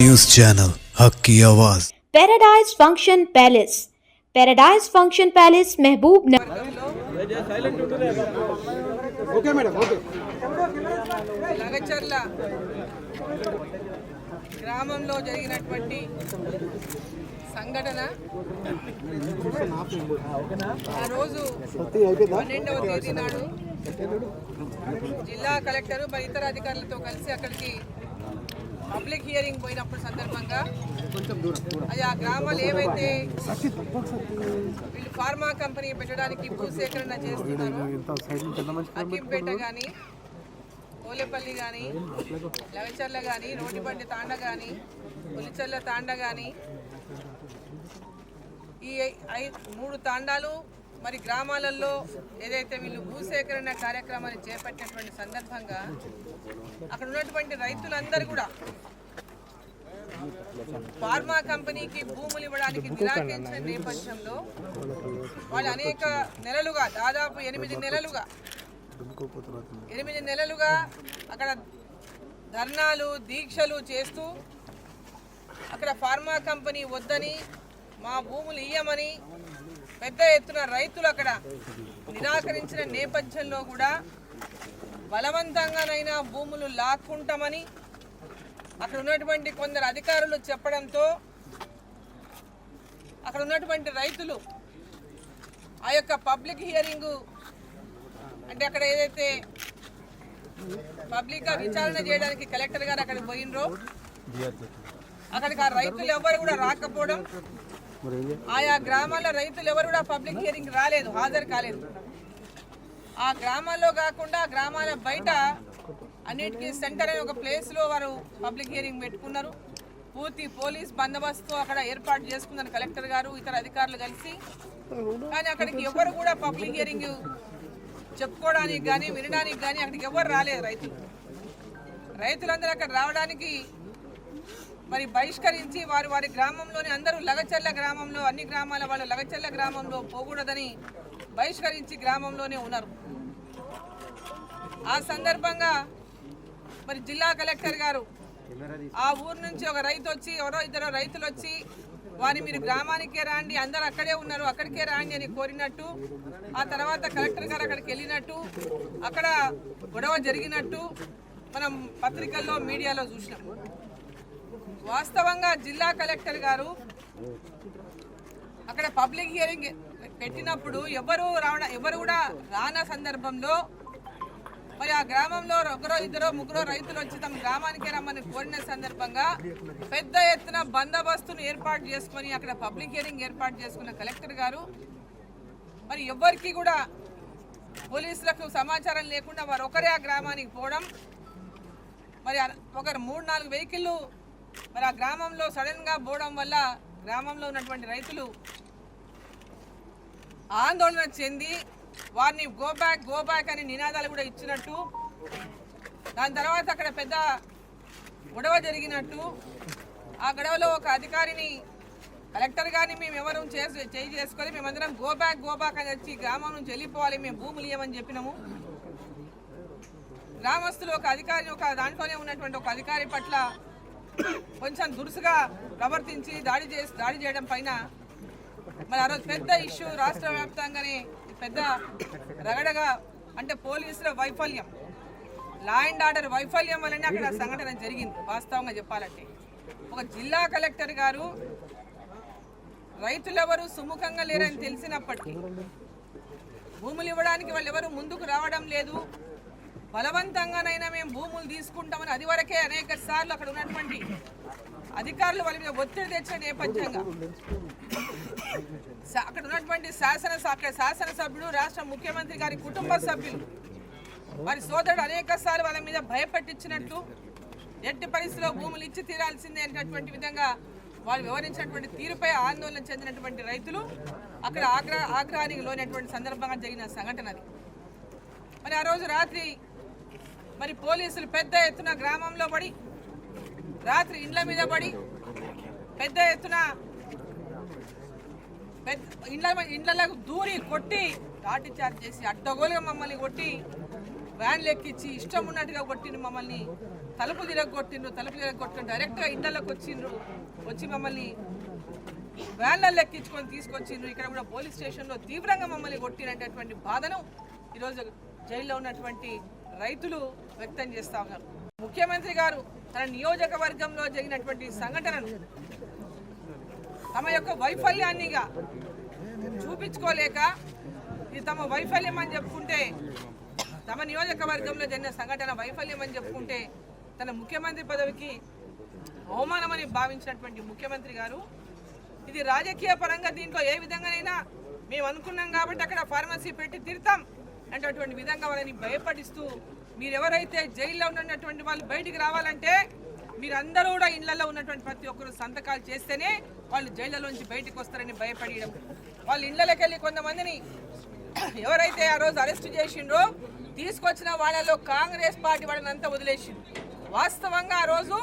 News channel हक की आवाज। Paradise function palace, paradise function palace महबूब లగచర్ల గ్రామంలో జరిగినటువంటి సంఘటన ఆ రోజు 12వ తేదీ నాడు జిల్లా కలెక్టర్ మరి ఇతర అధికారులతో కలిసి అక్కడికి పబ్లిక్ హియరింగ్ పోయినప్పుడు సందర్భంగా అది ఆ గ్రామాలు ఏవైతే వీళ్ళు ఫార్మా కంపెనీ పెట్టడానికి భూసేకరణ చేస్తున్నారో అక్కింపేట కానీ కోలేపల్లి కానీ లగచర్ల కానీ రోటిబండి తాండ కానీ పులిచెర్ల తాండ కానీ ఈ 3 తాండాలు మరి గ్రామాలలో ఏదైతే వీళ్ళు భూసేకరణ కార్యక్రమాన్ని చేపట్టినటువంటి సందర్భంగా అక్కడ ఉన్నటువంటి రైతులందరూ కూడా ఫార్మా కంపెనీకి భూములు ఇవ్వడానికి నిరాకరించిన నేపథ్యంలో వాళ్ళు అనేక నెలలుగా దాదాపు 8 నెలలుగా అక్కడ ధర్నాలు దీక్షలు చేస్తూ అక్కడ ఫార్మా కంపెనీ వద్దని మా భూములు ఇయ్యమని పెద్ద ఎత్తున రైతులు అక్కడ నిరాకరించిన నేపథ్యంలో కూడా బలవంతంగానైనా భూములు లాక్కుంటామని అక్కడ ఉన్నటువంటి కొందరు అధికారులు చెప్పడంతో అక్కడ ఉన్నటువంటి రైతులు ఆ యొక్క పబ్లిక్ హియరింగ్ అంటే అక్కడ ఏదైతే పబ్లిక్గా విచారణ చేయడానికి కలెక్టర్ గారు అక్కడికి పోయినరో అక్కడికి ఆ రైతులు ఎవరు కూడా రాకపోవడం, ఆయా గ్రామాల రైతులు ఎవరు కూడా పబ్లిక్ హియరింగ్ రాలేదు, హాజరు కాలేదు. ఆ గ్రామాల్లో కాకుండా గ్రామాల బయట అన్నిటికీ సెంటర్ అనే ఒక ప్లేస్లో వారు పబ్లిక్ హియరింగ్ పెట్టుకున్నారు. పూర్తి పోలీస్ బందోబస్తు అక్కడ ఏర్పాటు చేసుకున్నారు కలెక్టర్ గారు ఇతర అధికారులు కలిసి. కానీ అక్కడికి ఎవరు కూడా పబ్లిక్ హియరింగ్ చెప్పుకోవడానికి కానీ వినడానికి కానీ అక్కడికి ఎవరు రాలేదు. రైతులందరూ అక్కడ రావడానికి మరి బహిష్కరించి వారి గ్రామంలోని అందరూ లగచర్ల గ్రామంలో అన్ని గ్రామాల వాళ్ళు లగచర్ల గ్రామంలో పోకూడదని బహిష్కరించి గ్రామంలోనే ఉన్నారు. ఆ సందర్భంగా మరి జిల్లా కలెక్టర్ గారు ఆ ఊరు నుంచి ఒక రైతు వచ్చి ఎవరో ఇద్దరు రైతులు వచ్చి వారిని మీరు గ్రామానికే రాండి, అందరు అక్కడే ఉన్నారు అక్కడికే రాండి అని కోరినట్టు, ఆ తర్వాత కలెక్టర్ గారు అక్కడికి వెళ్ళినట్టు అక్కడ గొడవ జరిగినట్టు మనం పత్రికల్లో మీడియాలో చూసినాం. వాస్తవంగా జిల్లా కలెక్టర్ గారు అక్కడ పబ్లిక్ హియరింగ్ పెట్టినప్పుడు ఎవరు కూడా రాన సందర్భంలో మరి ఆ గ్రామంలో ఒకరో ఇద్దరో ముగ్గురో రైతులు వచ్చి తమ గ్రామానికి రమ్మని కోరిన సందర్భంగా పెద్ద ఎత్తున బందోబస్తును ఏర్పాటు చేసుకొని అక్కడ పబ్లిక్ హియరింగ్ ఏర్పాటు చేసుకున్న కలెక్టర్ గారు మరి ఎవరికి కూడా పోలీసులకు సమాచారం లేకుండా వారు ఒకరే ఆ గ్రామానికి పోవడం, మరి ఒకరు 3-4 వెహికల్లు మరి ఆ గ్రామంలో సడన్గా పోవడం వల్ల గ్రామంలో ఉన్నటువంటి రైతులు ఆందోళన చెంది వారిని గో బ్యాక్ అని నినాదాలు కూడా ఇచ్చినట్టు, దాని తర్వాత అక్కడ పెద్ద గొడవ జరిగినట్టు, ఆ గొడవలో ఒక అధికారిని కలెక్టర్ గారిని మేము ఎవరు చేసుకొని మేమందరం గో బ్యాక్ అని వచ్చి గ్రామం నుంచి వెళ్ళిపోవాలి, మేము భూములు ఇవ్వమని చెప్పినాము. గ్రామస్తులు ఒక అధికారి దాంట్లోనే ఉన్నటువంటి ఒక అధికారి పట్ల కొంచెం దురుసుగా ప్రవర్తించి దాడి చేయడం పైన మరి ఆ రోజు పెద్ద ఇష్యూ రాష్ట్ర వ్యాప్తంగానే పెద్ద రగడగా, అంటే పోలీసుల వైఫల్యం, లా అండ్ ఆర్డర్ వైఫల్యం వల్లనే అక్కడ సంఘటన జరిగింది. వాస్తవంగా చెప్పాలంటే ఒక జిల్లా కలెక్టర్ గారు రైతులెవరు సుముఖంగా లేరని తెలిసినప్పటికీ భూములు ఇవ్వడానికి వాళ్ళు ఎవరు ముందుకు రావడం లేదు, బలవంతంగానైనా మేము భూములు తీసుకుంటామని అది వరకే అనేక సార్లు అక్కడ ఉన్నటువంటి అధికారులు వాళ్ళ మీద ఒత్తిడి తెచ్చిన నేపథ్యంగా అక్కడ ఉన్నటువంటి శాసనసభ్యుడు, రాష్ట్ర ముఖ్యమంత్రి గారి కుటుంబ సభ్యులు వారి సోదరుడు అనేక సార్లు వాళ్ళ మీద భయపెట్టించినట్టు, ఎట్టి పరిస్థితిలో భూములు ఇచ్చి తీరాల్సిందే అనేటటువంటి విధంగా వాళ్ళు వివరించినటువంటి తీరుపై ఆందోళన చెందినటువంటి రైతులు అక్కడ ఆగ్రహానికి లోనటువంటి సందర్భంగా జరిగిన సంఘటన అది. మరి ఆ రోజు రాత్రి మరి పోలీసులు పెద్ద ఎత్తున గ్రామంలో పడి రాత్రి ఇండ్ల మీద పడి పెద్ద ఎత్తున ఇండ్లకు దూరి కొట్టి లాఠీ చార్జ్ చేసి అడ్డగోలుగా మమ్మల్ని కొట్టి వ్యాన్లు ఎక్కించి ఇష్టం ఉన్నట్టుగా కొట్టిన మమ్మల్ని తలుపు తిరగొట్టుకుని డైరెక్ట్గా ఇండ్లలోకి వచ్చి మమ్మల్ని వ్యాన్లలో ఎక్కించుకొని తీసుకొచ్చిండ్రు. ఇక్కడ కూడా పోలీస్ స్టేషన్లో తీవ్రంగా మమ్మల్ని కొట్టినటువంటి బాధను ఈరోజు జైల్లో ఉన్నటువంటి రైతులు వ్యక్తం చేస్తూ ఉన్నారు. ముఖ్యమంత్రి గారు తన నియోజకవర్గంలో జరిగినటువంటి సంఘటనను తమ యొక్క వైఫల్యాన్నిగా చూపించుకోలేక ఇది తమ వైఫల్యం అని చెప్పుకుంటే, తమ నియోజకవర్గంలో జరిగిన సంఘటన వైఫల్యం అని చెప్పుకుంటే తన ముఖ్యమంత్రి పదవికి అవమానమని భావించినటువంటి ముఖ్యమంత్రి గారు ఇది రాజకీయ పరంగా దీంట్లో ఏ విధంగానైనా మేము అనుకున్నాం కాబట్టి అక్కడ ఫార్మసీ పెట్టి తిడతాం అనేటటువంటి విధంగా వాళ్ళని భయపడిస్తూ, మీరు ఎవరైతే జైల్లో ఉన్నటువంటి వాళ్ళు బయటికి రావాలంటే మీరందరూ కూడా ఇళ్లలో ఉన్నటువంటి ప్రతి ఒక్కరు సంతకాలు చేస్తేనే వాళ్ళు జైళ్ళలోంచి బయటకు వస్తారని భయపడడం, వాళ్ళు ఇళ్లలోకి వెళ్ళి కొంతమందిని ఎవరైతే ఆ రోజు అరెస్ట్ చేసిండ్రో తీసుకొచ్చిన వాళ్ళలో కాంగ్రెస్ పార్టీ వాళ్ళని అంతా వదిలేసింది. వాస్తవంగా ఆ రోజు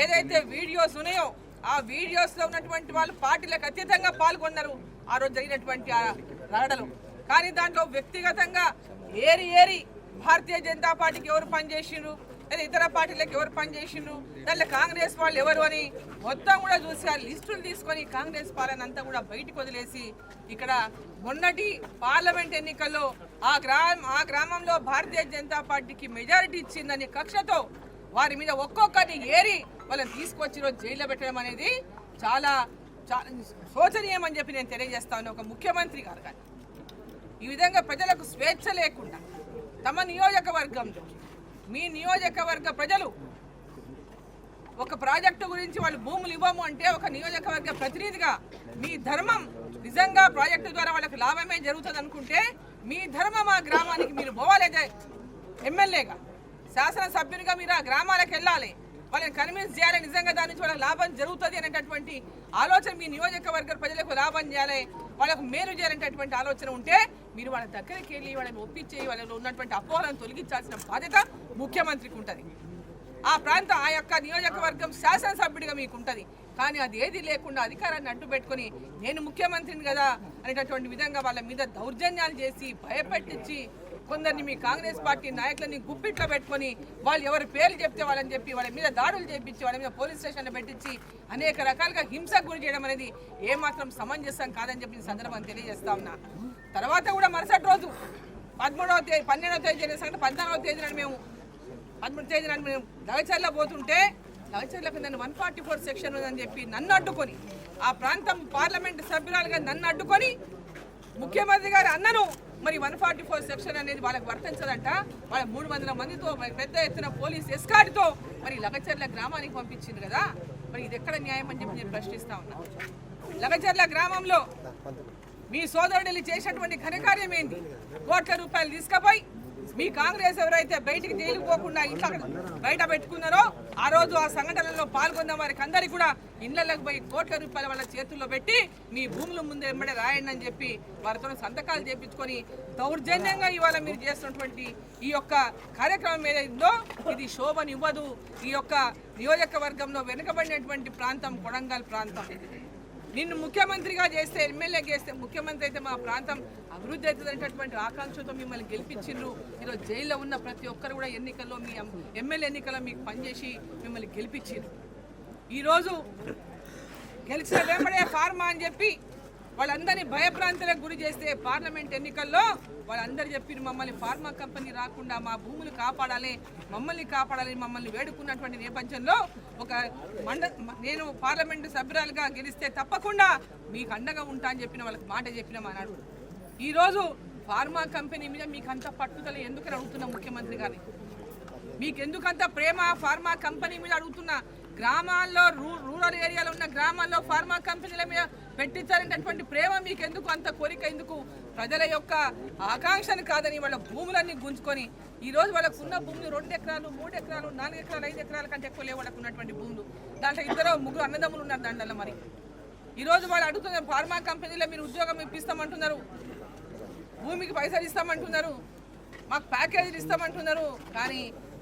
ఏదైతే వీడియోస్ ఉన్నాయో ఆ వీడియోస్లో ఉన్నటువంటి వాళ్ళు పార్టీలకు అతీతంగా పాల్గొన్నారు ఆ రోజు జరిగినటువంటి రాడలు. కానీ దాంట్లో వ్యక్తిగతంగా ఏరి భారతీయ జనతా పార్టీకి ఎవరు పనిచేసిండ్రు లేదా ఇతర పార్టీలకు ఎవరు పనిచేసిండ్రు, దాంట్లో కాంగ్రెస్ వాళ్ళు ఎవరు అని మొత్తం కూడా చూసి ఆ లిస్టులు తీసుకొని కాంగ్రెస్ పాలన అంతా కూడా బయటకు వదిలేసి ఇక్కడ మొన్నటి పార్లమెంట్ ఎన్నికల్లో ఆ గ్రామంలో భారతీయ జనతా పార్టీకి మెజారిటీ ఇచ్చిందని కక్షతో వారి మీద ఒక్కొక్కరిని ఏరి వాళ్ళని తీసుకొచ్చి రోజు జైల్లో పెట్టడం అనేది చాలా శోచనీయం అని చెప్పి నేను తెలియజేస్తాను. ఒక ముఖ్యమంత్రి గారు కానీ ఈ విధంగా ప్రజలకు స్వేచ్ఛ లేకుండా తమ నియోజకవర్గంలో మీ నియోజకవర్గ ప్రజలు ఒక ప్రాజెక్టు గురించి వాళ్ళు భూములు ఇవ్వము అంటే ఒక నియోజకవర్గ ప్రతినిధిగా మీ ధర్మం నిజంగా ప్రాజెక్టు ద్వారా వాళ్ళకి లాభమే జరుగుతుంది అనుకుంటే మీ ధర్మం ఆ గ్రామానికి మీరు పోవాలేదే, ఎమ్మెల్యేగా శాసనసభ్యునిగా మీరు ఆ గ్రామాలకు వెళ్ళాలి, వాళ్ళని కన్విన్స్ చేయాలి, నిజంగా దాని నుంచి వాళ్ళకి లాభం జరుగుతుంది అనేటటువంటి ఆలోచన మీ నియోజకవర్గ ప్రజలకు లాభం చేయాలి, వాళ్ళకు మేలు చేయాలనేటటువంటి ఆలోచన ఉంటే మీరు వాళ్ళ దగ్గరికి వెళ్ళి వాళ్ళని ఒప్పించి వాళ్ళలో ఉన్నటువంటి అపోహలను తొలగించాల్సిన బాధ్యత ముఖ్యమంత్రికి ఉంటుంది. ఆ యొక్క నియోజకవర్గం శాసనసభ్యుడిగా మీకు ఉంటుంది. కానీ అది ఏది లేకుండా అధికారాన్ని అడ్డు పెట్టుకొని నేను ముఖ్యమంత్రిని కదా అనేటటువంటి విధంగా వాళ్ళ మీద దౌర్జన్యాలు చేసి భయపెట్టించి కొందరిని మీ కాంగ్రెస్ పార్టీ నాయకులని గుప్పిట్లో పెట్టుకొని వాళ్ళు ఎవరి పేర్లు చెప్తే వాళ్ళని చెప్పి వాళ్ళ మీద దాడులు చేయించి వాళ్ళ మీద పోలీస్ స్టేషన్లో పెట్టించి అనేక రకాలుగా హింసకు గురి చేయడం అనేది ఏమాత్రం సమంజసం కాదని చెప్పి సందర్భం తెలియజేస్తా ఉన్నా. తర్వాత కూడా మరుసటి రోజు 12వ తేదీ జరిగిన సంగతి 14వ తేదీన మేము 13వ తేదీన మేము లగచర్ల పోతుంటే లగచర్లకు నన్ను 144 సెక్షన్ ఉందని చెప్పి నన్ను అడ్డుకొని ఆ ప్రాంతం పార్లమెంటు సభ్యురాలుగా నన్ను అడ్డుకొని ముఖ్యమంత్రి గారు అన్నను మరి 144 సెక్షన్ అనేది వాళ్ళకి వర్తించదంట, వాళ్ళ 300 మందితో పెద్ద ఎత్తున పోలీస్ ఎస్కార్ట్తో మరి లగచర్ల గ్రామానికి పంపించింది కదా, మరి ఇది ఎక్కడ న్యాయం అని చెప్పి నేను ప్రశ్నిస్తా ఉన్నా. లగచర్ల గ్రామంలో మీ సోదరుడు చేసినటువంటి ఘనకార్యం ఏంటి? కోట్ల రూపాయలు తీసుకుపోయి మీ కాంగ్రెస్ ఎవరైతే బయటికి తేలిపోకుండా ఇంట్లో బయట పెట్టుకున్నారో ఆ రోజు ఆ సంఘటనలో పాల్గొన్న వారికి అందరికీ కూడా ఇళ్లలోకి పోయి కోట్ల రూపాయల వాళ్ళ చేతుల్లో పెట్టి మీ భూముల ముందు ఎంబడే రాయండి అని చెప్పి వారితో సంతకాలు చేపించుకొని దౌర్జన్యంగా ఇవాళ మీరు చేస్తున్నటువంటి ఈ యొక్క కార్యక్రమం ఏదైందో ఇది శోభనివ్వదు. ఈ యొక్క నియోజకవర్గంలో వెనుకబడినటువంటి ప్రాంతం కొడంగల్ ప్రాంతం. నిన్ను ముఖ్యమంత్రిగా చేస్తే ఎమ్మెల్యే చేస్తే ముఖ్యమంత్రి అయితే మా ప్రాంతం అభివృద్ధి అవుతుందనేటటువంటి ఆకాంక్షతో మిమ్మల్ని గెలిపించిండ్రు. ఈరోజు జైల్లో ఉన్న ప్రతి ఒక్కరు కూడా ఎన్నికల్లో మీ ఎమ్మెల్యే ఎన్నికల్లో మీకు పనిచేసి మిమ్మల్ని గెలిపించిండ్రు. ఈరోజు గెలిచిన వెంబడే ఫార్మా అని చెప్పి వాళ్ళందరినీ భయభ్రాంతులకు గురి చేస్తే పార్లమెంట్ ఎన్నికల్లో వాళ్ళందరూ చెప్పిన మమ్మల్ని ఫార్మా కంపెనీ రాకుండా మా భూములు కాపాడాలి, మమ్మల్ని కాపాడాలి, మమ్మల్ని వేడుకున్నటువంటి నేపథ్యంలో నేను పార్లమెంటు సభ్యురాలుగా గెలిస్తే తప్పకుండా మీకు అండగా ఉంటా అని చెప్పిన వాళ్ళకి మాట చెప్పినాం అన్నాడు. ఈరోజు ఫార్మా కంపెనీ మీద మీకు అంత పట్టుదల ఎందుకని అడుగుతున్నా ముఖ్యమంత్రి గారిని, మీకు ఎందుకంత ప్రేమ ఫార్మా కంపెనీ మీద అడుగుతున్నా. గ్రామాల్లో రూరల్ ఏరియాలో ఉన్న గ్రామాల్లో ఫార్మా కంపెనీల మీద పెట్టించాలనేటటువంటి ప్రేమ మీకు ఎందుకు, అంత కోరిక ఎందుకు? ప్రజల యొక్క ఆకాంక్షను కాదని వాళ్ళ భూములన్నీ గుంజుకొని ఈరోజు వాళ్ళకు ఉన్న భూములు 2 ఎకరాలు 3 ఎకరాలు 4 ఎకరాలు 5 ఎకరాల కంటే ఎక్కువ లేవు వాళ్ళకు ఉన్నటువంటి భూములు. దాంట్లో 2-3 అన్నదమ్ములు ఉన్నారు దాంట్లో. మరి ఈరోజు వాళ్ళు అడుగుతున్నారు ఫార్మా కంపెనీలో మీరు ఉద్యోగం ఇప్పిస్తామంటున్నారు, భూమికి పైసలు ఇస్తామంటున్నారు, మాకు ప్యాకేజీలు ఇస్తామంటున్నారు. కానీ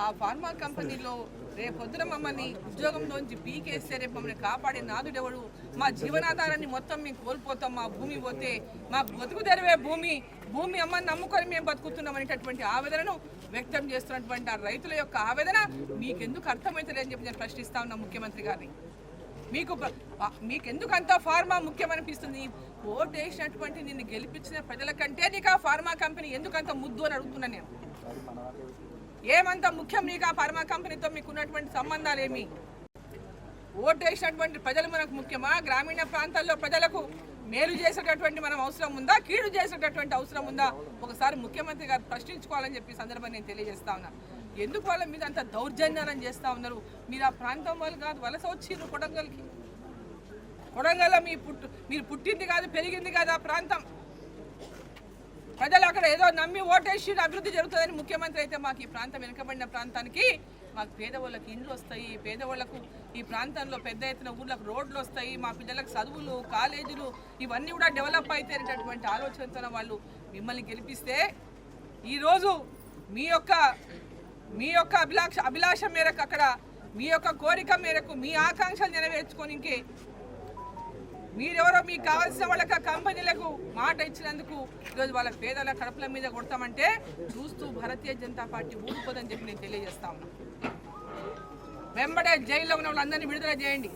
ఆ ఫార్మా కంపెనీలో రేపొద్దున మమ్మల్ని ఉద్యోగంలోంచి పీకేస్తే రేపు మమ్మల్ని కాపాడే నాదుడెవడు? మా జీవనాధారాన్ని మొత్తం మేము కోల్పోతాం. మా భూమి పోతే మా బతుకు తెరవే భూమి అమ్మని నమ్ముకొని మేము బతుకుతున్నాం అనేటటువంటి ఆవేదనను వ్యక్తం చేస్తున్నటువంటి ఆ రైతుల యొక్క ఆవేదన మీకెందుకు అర్థమవుతలేదని చెప్పి నేను ప్రశ్నిస్తా ఉన్నా ముఖ్యమంత్రి గారిని. మీకెందుకు అంత ఫార్మా ముఖ్యమనిపిస్తుంది? ఓటు వేసినటువంటి నిన్ను గెలిపించిన ప్రజల కంటే నీకు ఆ ఫార్మా కంపెనీ ఎందుకంత ముద్దు అని అడుగుతున్నాను నేను. ఏమంత ముఖ్యం నీకు ఆ ఫార్మా కంపెనీతో మీకున్నటువంటి సంబంధాలు ఏమి? ఓటు వేసినటువంటి ప్రజలు మనకు ముఖ్యమా? గ్రామీణ ప్రాంతాల్లో ప్రజలకు మేలు చేసేటటువంటి మనం అవసరం ఉందా, కీడు చేసేటటువంటి అవసరం ఉందా? ఒకసారి ముఖ్యమంత్రి గారు ప్రశ్నించుకోవాలని చెప్పి సందర్భంగా నేను తెలియజేస్తా ఉన్నాను. ఎందుకు వాళ్ళ మీద అంత దౌర్జన్యాలను చేస్తూ ఉన్నారు? మీరు ఆ ప్రాంతం వాళ్ళు కాదు, వలస వచ్చిర్రు కొడంగల్కి. కొడంగల్లో మీరు పుట్టింది కాదు, పెరిగింది కాదు ఆ ప్రాంతం. ప్రజలు అక్కడ ఏదో నమ్మి ఓటేసి అభివృద్ధి జరుగుతుందని ముఖ్యమంత్రి అయితే మాకు ఈ ప్రాంతం వెనుకబడిన ప్రాంతానికి మాకు పేదవాళ్ళకి ఇండ్లు వస్తాయి, పేదవాళ్లకు ఈ ప్రాంతంలో పెద్ద ఎత్తున ఊళ్ళకు రోడ్లు వస్తాయి, మా పిల్లలకు చదువులు కాలేజీలు ఇవన్నీ కూడా డెవలప్ అయితే అనేటటువంటి ఆలోచనతో వాళ్ళు మిమ్మల్ని గెలిపిస్తే ఈరోజు మీ యొక్క అభిలాష మేరకు అక్కడ మీ యొక్క కోరిక మేరకు మీ ఆకాంక్షలు నెరవేర్చుకోనికి మీరెవరో మీకు కావాల్సిన వాళ్ళకి కంపెనీలకు మాట ఇచ్చినందుకు ఈరోజు వాళ్ళ పేదల కడుపుల మీద కొడతామంటే చూస్తూ భారతీయ జనతా పార్టీ ఊరుకోదని చెప్పి నేను తెలియజేస్తా ఉన్నాను. వెంబడే జైల్లో ఉన్న వాళ్ళందరినీ విడుదల చేయండి.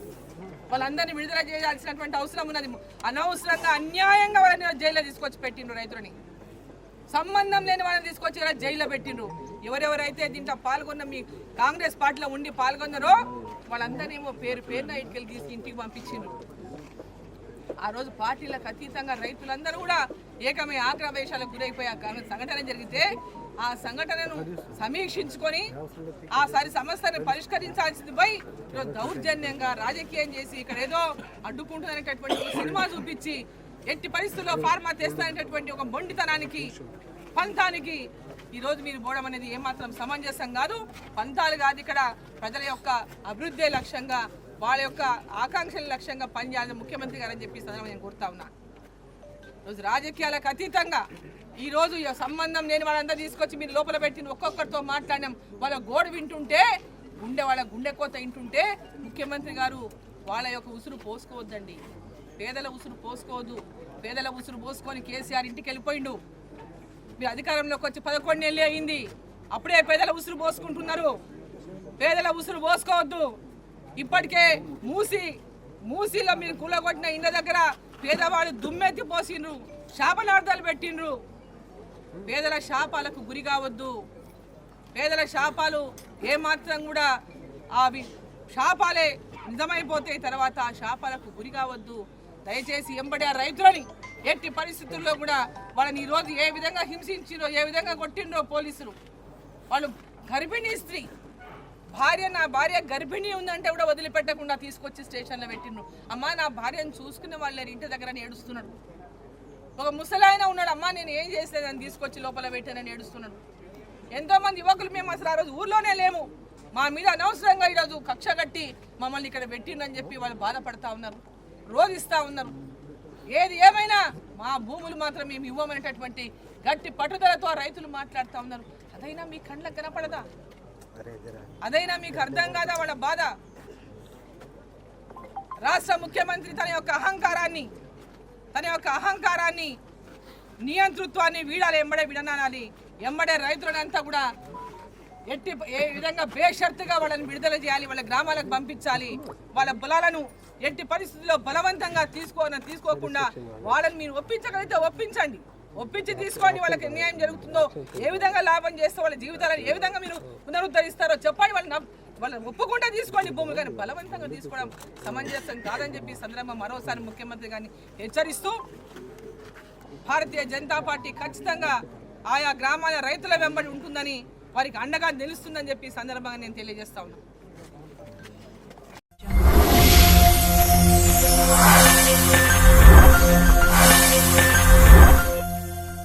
వాళ్ళందరినీ విడుదల చేయాల్సినటువంటి అవసరం ఉన్నది. అనవసరంగా అన్యాయంగా వాళ్ళని జైల్లో తీసుకొచ్చి పెట్టిండ్రు. రైతులని సంబంధం లేని వాళ్ళని తీసుకొచ్చి ఇలా జైల్లో పెట్టిండ్రు. ఎవరెవరైతే దీంట్లో పాల్గొన్న మీ కాంగ్రెస్ పార్టీలో ఉండి పాల్గొన్నారో వాళ్ళందరినేమో పేరున ఇటుకెళ్ళి తీసి ఇంటికి పంపించిండ్రు. ఆ రోజు పార్టీలకు అతీతంగా రైతులందరూ కూడా ఏకమై ఆగ్రహవేశాలకు గురైపోయే సంఘటన జరిగితే ఆ సంఘటనను సమీక్షించుకొని ఆసారి సమస్యను పరిష్కరించాల్సింది పోయి దౌర్జన్యంగా రాజకీయం చేసి ఇక్కడ ఏదో అడ్డుకుంటున్నటువంటి సినిమా చూపించి ఎట్టి పరిస్థితుల్లో ఫార్మా తెస్తాననేటటువంటి ఒక మొండితనానికి పంతానికి ఈరోజు మీరు పోవడం అనేది ఏమాత్రం సమంజసం కాదు. పంతాలు కాదు, ఇక్కడ ప్రజల యొక్క అభివృద్ధి లక్ష్యంగా వాళ్ళ యొక్క ఆకాంక్షల లక్ష్యంగా పనిచేయాలని ముఖ్యమంత్రి గారు అని చెప్పి నేను కోరుతా ఉన్నా. రోజు రాజకీయాలకు అతీతంగా ఈరోజు సంబంధం లేని వాళ్ళందరూ తీసుకొచ్చి మీరు లోపల పెట్టిన ఒక్కొక్కరితో మాట్లాడినాం. వాళ్ళ గోడు వింటుంటే వాళ్ళ గుండె కోత వింటుంటే ముఖ్యమంత్రి గారు వాళ్ళ యొక్క ఉసురు పోసుకోవద్దండి. పేదల ఉసురు పోసుకోవద్దు. పేదల ఉసురు పోసుకొని కేసీఆర్ ఇంటికి వెళ్ళిపోయిండు. మీరు అధికారంలోకి వచ్చి 11 నెలలు అయింది, అప్పుడే పేదల ఉసురు పోసుకుంటున్నారు. పేదల ఉసురు పోసుకోవద్దు. ఇప్పటికే మూసీలో మీరు కూలగొట్టిన ఇండ్ల దగ్గర పేదవాళ్ళు దుమ్మెత్తి పోసిండ్రు, శాపనార్థాలు పెట్టిండ్రు. పేదల శాపాలకు గురి కావద్దు. పేదల శాపాలు ఏమాత్రం కూడా అవి శాపాలే నిజమైపోతాయి. తర్వాత ఆ శాపాలకు గురి కావద్దు. దయచేసి ఎంబడి ఆ రైతులని ఎట్టి పరిస్థితుల్లో కూడా వాళ్ళని ఈరోజు ఏ విధంగా హింసించిండ్రో, ఏ విధంగా కొట్టిండ్రో పోలీసులు. వాళ్ళు గర్భిణీ స్త్రీ నా భార్య గర్భిణీ ఉందంటే కూడా వదిలిపెట్టకుండా తీసుకొచ్చి స్టేషన్లో పెట్టిండ్రు. అమ్మా నా భార్యను చూసుకునే వాళ్ళు ఇంటి దగ్గర ఏడుస్తున్నాడు. ఒక ముసలాయన ఉన్నాడు, అమ్మా నేను ఏం చేసేదని తీసుకొచ్చి లోపల పెట్టానని ఏడుస్తున్నాడు. ఎంతోమంది యువకులు మేము అసలు ఆ రోజు ఊర్లోనే లేము, మా మీద అనవసరంగా ఈరోజు కక్ష కట్టి మమ్మల్ని ఇక్కడ పెట్టిండ్రని చెప్పి వాళ్ళు బాధపడతా ఉన్నారు, రోధిస్తూ ఉన్నారు. ఏది ఏమైనా మా భూములు మాత్రం మేము ఇవ్వమనేటటువంటి గట్టి పట్టుదలతో రైతులు మాట్లాడుతూ ఉన్నారు. అదైనా మీ కళ్ళకు కనపడదా? అదైనా మీకు అర్థం కాదా వాళ్ళ బాధ? రాష్ట్ర ముఖ్యమంత్రి తన యొక్క అహంకారాన్ని నియంతృత్వాన్ని వీడాలి, ఎంబడే విడనాలి. ఎంబడే రైతులనంతా కూడా ఏ విధంగా బేషరతుగా వాళ్ళని విడుదల చేయాలి, వాళ్ళ గ్రామాలకు పంపించాలి. వాళ్ళ బలాలను ఎట్టి పరిస్థితుల్లో బలవంతంగా తీసుకోకుండా వాళ్ళని మీరు ఒప్పించగలిగితే ఒప్పించి తీసుకోండి. వాళ్ళకి అన్యాయం జరుగుతుందో ఏ విధంగా లాభం చేస్తే వాళ్ళ జీవితాలను ఏ విధంగా మీరు పునరుద్ధరిస్తారో చెప్పండి. వాళ్ళని ఒప్పుకుంటే తీసుకోండి భూమి, కానీ బలవంతంగా తీసుకోవడం సమంజసం కాదని చెప్పి సందర్భంగా మరోసారి ముఖ్యమంత్రి గారిని హెచ్చరిస్తూ భారతీయ జనతా పార్టీ ఖచ్చితంగా ఆయా గ్రామాల రైతుల వెంబడి ఉంటుందని, వారికి అండగా నిలుస్తుందని చెప్పి సందర్భంగా నేను తెలియజేస్తా ఉన్నాను.